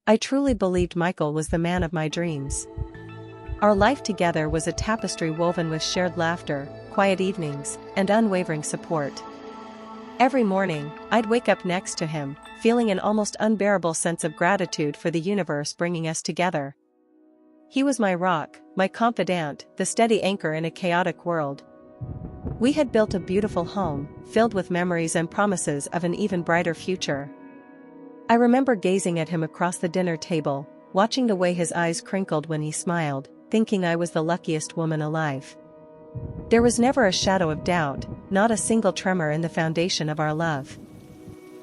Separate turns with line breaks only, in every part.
I truly believed Michael was the man of my dreams. Our life together was a tapestry woven with shared laughter, quiet evenings, and unwavering support. Every morning, I'd wake up next to him, feeling an almost unbearable sense of gratitude for the universe bringing us together. He was my rock, my confidant, the steady anchor in a chaotic world. We had built a beautiful home, filled with memories and promises of an even brighter future. I remember gazing at him across the dinner table, watching the way his eyes crinkled when he smiled, thinking I was the luckiest woman alive. There was never a shadow of doubt, not a single tremor in the foundation of our love.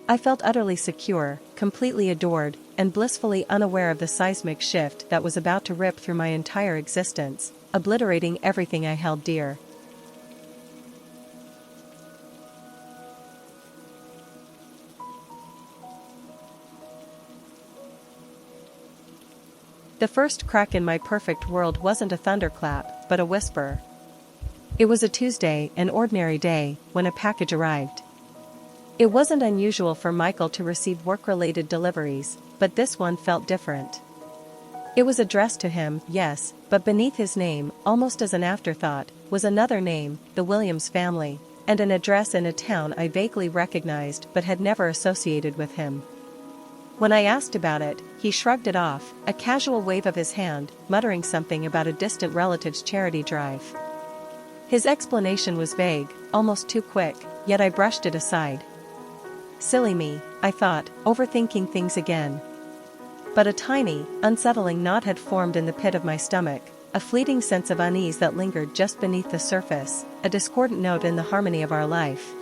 I felt utterly secure, completely adored, and blissfully unaware of the seismic shift that was about to rip through my entire existence, obliterating everything I held dear. The first crack in my perfect world wasn't a thunderclap, but a whisper. It was a Tuesday, an ordinary day, when a package arrived. It wasn't unusual for Michael to receive work-related deliveries, but this one felt different. It was addressed to him, yes, but beneath his name, almost as an afterthought, was another name, the Williams family, and an address in a town I vaguely recognized but had never associated with him. When I asked about it, he shrugged it off, a casual wave of his hand, muttering something about a distant relative's charity drive. His explanation was vague, almost too quick, yet I brushed it aside. Silly me, I thought, overthinking things again. But a tiny, unsettling knot had formed in the pit of my stomach, a fleeting sense of unease that lingered just beneath the surface, a discordant note in the harmony of our life.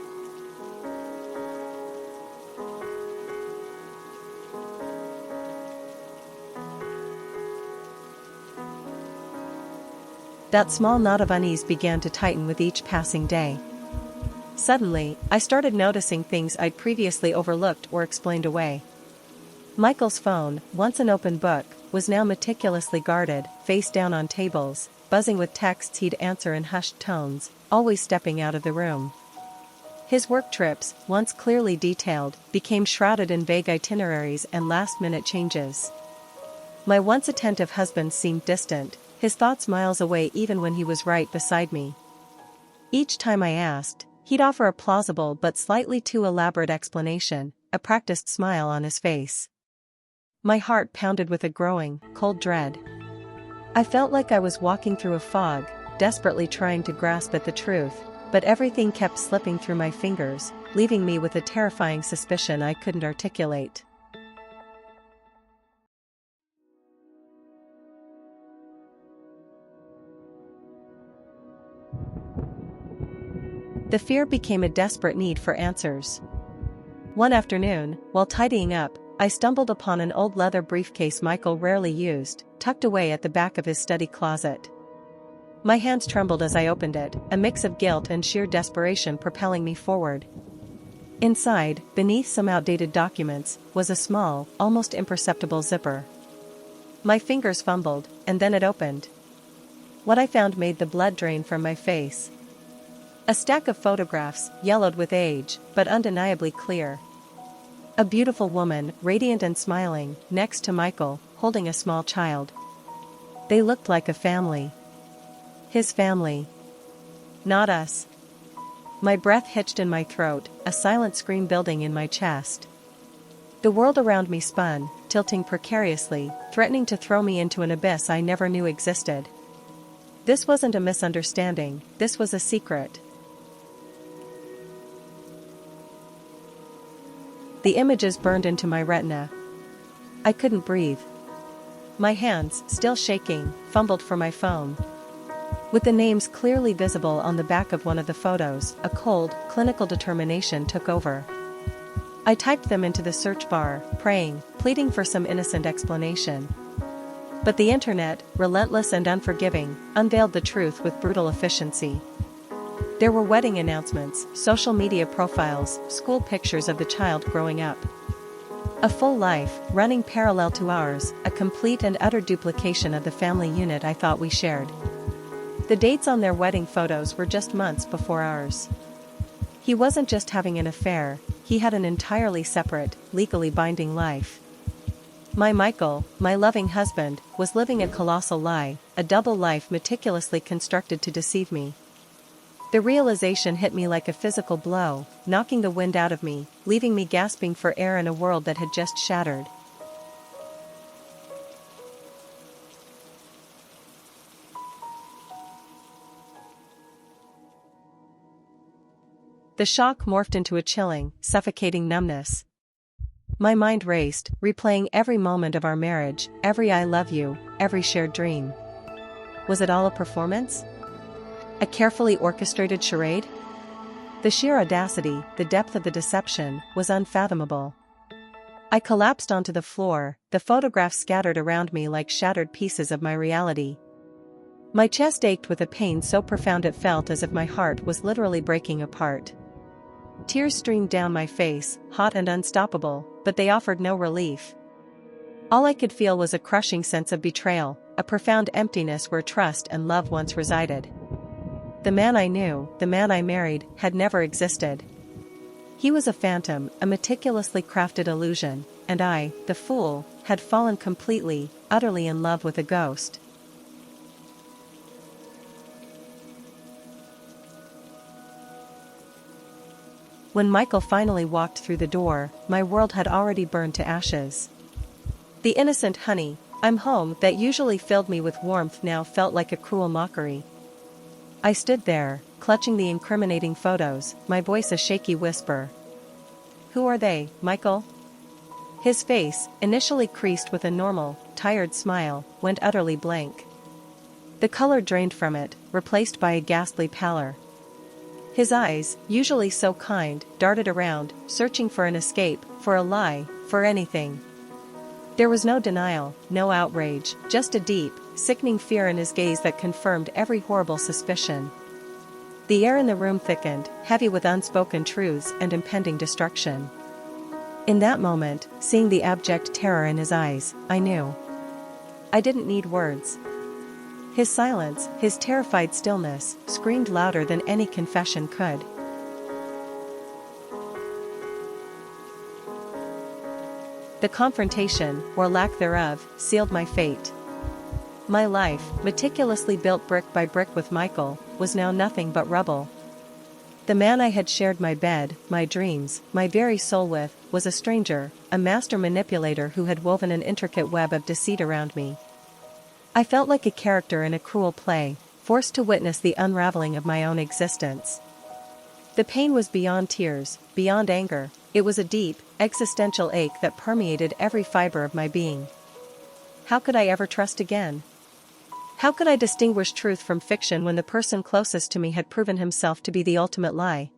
That small knot of unease began to tighten with each passing day. Suddenly, I started noticing things I'd previously overlooked or explained away. Michael's phone, once an open book, was now meticulously guarded, face down on tables, buzzing with texts he'd answer in hushed tones, always stepping out of the room. His work trips, once clearly detailed, became shrouded in vague itineraries and last-minute changes. My once attentive husband seemed distant, his thoughts miles away even when he was right beside me. Each time I asked, he'd offer a plausible but slightly too elaborate explanation, a practiced smile on his face. My heart pounded with a growing, cold dread. I felt like I was walking through a fog, desperately trying to grasp at the truth, but everything kept slipping through my fingers, leaving me with a terrifying suspicion I couldn't articulate. The fear became a desperate need for answers. One afternoon, while tidying up, I stumbled upon an old leather briefcase Michael rarely used, tucked away at the back of his study closet. My hands trembled as I opened it, a mix of guilt and sheer desperation propelling me forward. Inside, beneath some outdated documents, was a small, almost imperceptible zipper. My fingers fumbled, and then it opened. What I found made the blood drain from my face. A stack of photographs, yellowed with age, but undeniably clear. A beautiful woman, radiant and smiling, next to Michael, holding a small child. They looked like a family. His family. Not us. My breath hitched in my throat, a silent scream building in my chest. The world around me spun, tilting precariously, threatening to throw me into an abyss I never knew existed. This wasn't a misunderstanding, this was a secret. The images burned into my retina. I couldn't breathe. My hands, still shaking, fumbled for my phone. With the names clearly visible on the back of one of the photos, a cold, clinical determination took over. I typed them into the search bar, praying, pleading for some innocent explanation. But the internet, relentless and unforgiving, unveiled the truth with brutal efficiency. There were wedding announcements, social media profiles, school pictures of the child growing up. A full life, running parallel to ours, a complete and utter duplication of the family unit I thought we shared. The dates on their wedding photos were just months before ours. He wasn't just having an affair, he had an entirely separate, legally binding life. My Michael, my loving husband, was living a colossal lie, a double life meticulously constructed to deceive me. The realization hit me like a physical blow, knocking the wind out of me, leaving me gasping for air in a world that had just shattered. The shock morphed into a chilling, suffocating numbness. My mind raced, replaying every moment of our marriage, every I love you, every shared dream. Was it all a performance? A carefully orchestrated charade? The sheer audacity, the depth of the deception, was unfathomable. I collapsed onto the floor, the photographs scattered around me like shattered pieces of my reality. My chest ached with a pain so profound it felt as if my heart was literally breaking apart. Tears streamed down my face, hot and unstoppable, but they offered no relief. All I could feel was a crushing sense of betrayal, a profound emptiness where trust and love once resided. The man I knew, the man I married, had never existed. He was a phantom, a meticulously crafted illusion, and I, the fool, had fallen completely, utterly in love with a ghost. When Michael finally walked through the door, my world had already burned to ashes. The innocent "honey, I'm home" that usually filled me with warmth now felt like a cruel mockery. I stood there, clutching the incriminating photos, my voice a shaky whisper. "Who are they, Michael?" His face, initially creased with a normal, tired smile, went utterly blank. The color drained from it, replaced by a ghastly pallor. His eyes, usually so kind, darted around, searching for an escape, for a lie, for anything. There was no denial, no outrage, just a deep, sickening fear in his gaze that confirmed every horrible suspicion. The air in the room thickened, heavy with unspoken truths and impending destruction. In that moment, seeing the abject terror in his eyes, I knew. I didn't need words. His silence, his terrified stillness, screamed louder than any confession could. The confrontation, or lack thereof, sealed my fate. My life, meticulously built brick by brick with Michael, was now nothing but rubble. The man I had shared my bed, my dreams, my very soul with, was a stranger, a master manipulator who had woven an intricate web of deceit around me. I felt like a character in a cruel play, forced to witness the unraveling of my own existence. The pain was beyond tears, beyond anger, it was a deep, existential ache that permeated every fiber of my being. How could I ever trust again? How could I distinguish truth from fiction when the person closest to me had proven himself to be the ultimate lie?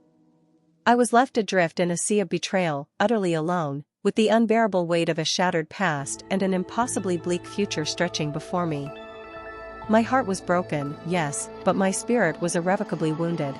I was left adrift in a sea of betrayal, utterly alone, with the unbearable weight of a shattered past and an impossibly bleak future stretching before me. My heart was broken, yes, but my spirit was irrevocably wounded.